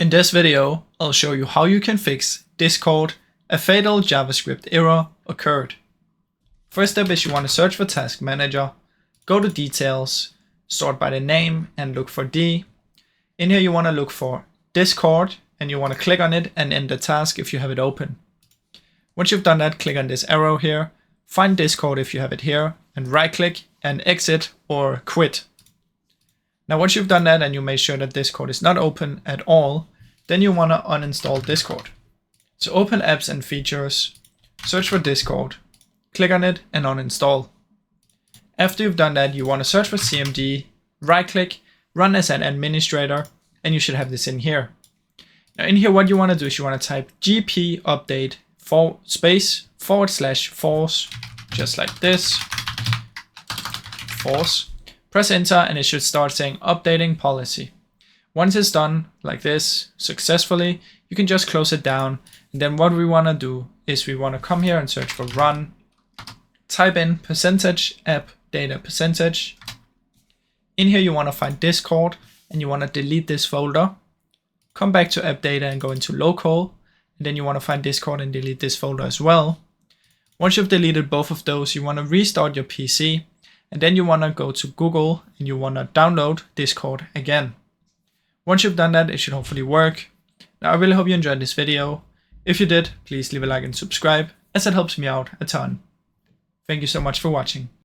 In this video, I'll show you how you can fix Discord. A fatal JavaScript error occurred. First step is you want to search for Task Manager, go to Details, sort by the name and look for D. In here you want to look for Discord and you want to click on it and end the task if you have it open. Once you've done that, click on this arrow here, find Discord if you have it here, and right click and exit or quit. Now once you've done that and you make sure that Discord is not open at all, then you want to uninstall Discord. So open Apps and Features, search for Discord, click on it and uninstall. After you've done that, you want to search for CMD, right click, run as an administrator, and you should have this in here. Now in here what you want to do is you want to type gp update /force, just like this, force. Press enter and it should start saying updating policy. Once it's done like this successfully, you can just close it down. And then what we want to do is we want to come here and search for run, type in %app data %. In here you want to find Discord and you want to delete this folder. Come back to app data and go into local. And then you want to find Discord and delete this folder as well. Once you've deleted both of those, you want to restart your PC. And then you want to go to Google and you want to download Discord again. Once you've done that, it should hopefully work. Now I really hope you enjoyed this video. If you did, please leave a like and subscribe, as it helps me out a ton. Thank you so much for watching.